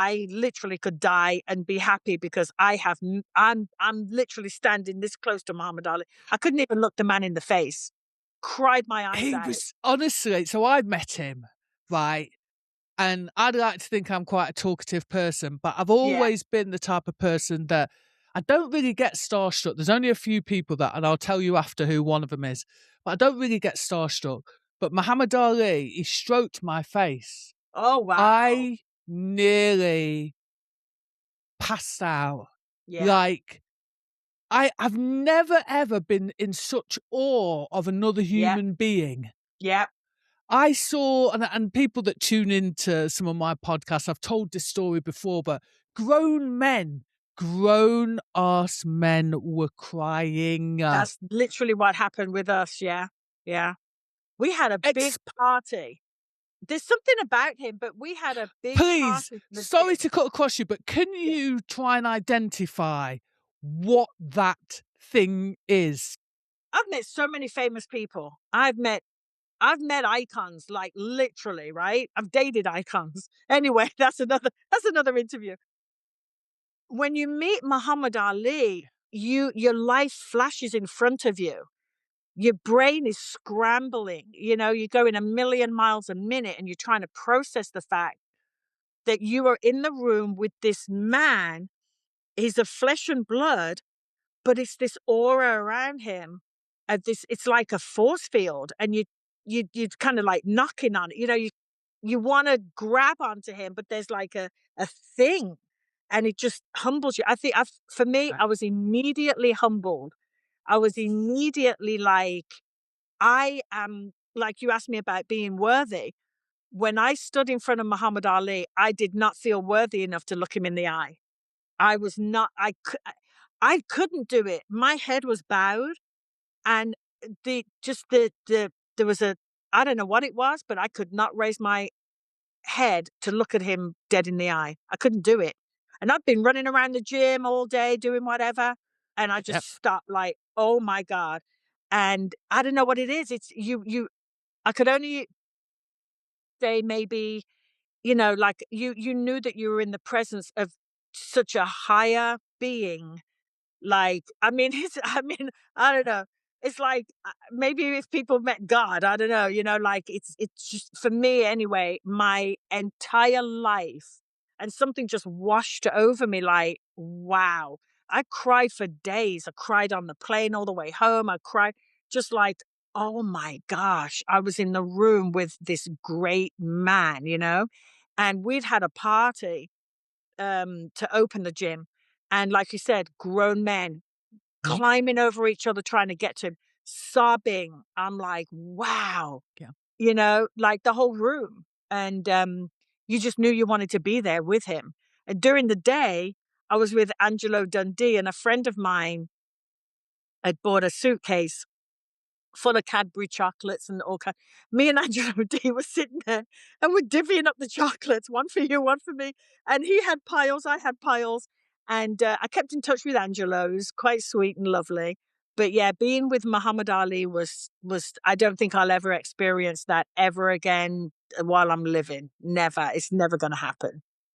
I literally could die and be happy because I'm literally standing this close to Muhammad Ali. I couldn't even look the man in the face. Cried my eyes He out. was honestly, so I met him, right? And I'd like to think I'm quite a talkative person, but I've Yeah. always been the type of person that I don't really get starstruck. There's only a few people that, and I'll tell you after who one of them is, but I don't really get starstruck. But Muhammad Ali, he stroked my face. Oh wow. I nearly passed out. Yeah. Like, I've never ever been in such awe of another Yeah. human being. Yeah. I saw, and people that tune into some of my podcasts, I've told this story before, but grown ass men were crying. That's literally what happened with us. Yeah. Yeah. We had a big Ex- party. There's something about him, but we had a big Please, party for the sorry gym. to cut across you, but can Yeah. you try and identify what that thing is? I've met so many famous people. I've met icons, like literally, right? I've dated icons. Anyway, that's another interview. When you meet Muhammad Ali, your life flashes in front of you. Your brain is scrambling. You're going a million miles a minute and you're trying to process the fact that you are in the room with this man. He's of flesh and blood, but it's this aura around him. It's like a force field, and you kind of like knocking on it. You want to grab onto him, but there's like a thing, and it just humbles you. I think for me, Right. I was immediately humbled. I was immediately like, I am like you asked me about being worthy. When I stood in front of Muhammad Ali, I did not feel worthy enough to look him in the eye. I was not. I couldn't do it. My head was bowed, and the there was a I don't know what it was, but I could not raise my head to look at him dead in the eye. I couldn't do it. And I've been running around the gym all day doing whatever, and I Yep. just stopped like, "Oh my God." And I don't know what it is. It's I could only say maybe, like you knew that you were in the presence of such a higher being. Like, I mean, I don't know. It's like, maybe if people met God, I don't know, like it's just for me anyway, my entire life, and something just washed over me like, wow. I cried for days. I cried on the plane all the way home. I cried just like, oh my gosh, I was in the room with this great man. And we'd had a party to open the gym. And like you said, grown men Mhm. climbing over each other trying to get to him, sobbing. I'm like, wow, Yeah. like the whole room. And you just knew you wanted to be there with him. And during the day, I was with Angelo Dundee, and a friend of mine had bought a suitcase full of Cadbury chocolates and all kind. Me and Angelo D were sitting there and we're divvying up the chocolates, one for you, one for me. And he had piles, I had piles. And I kept in touch with Angelo, who's quite sweet and lovely. But yeah, being with Muhammad Ali was I don't think I'll ever experience that ever again while I'm living. Never. It's never going to happen.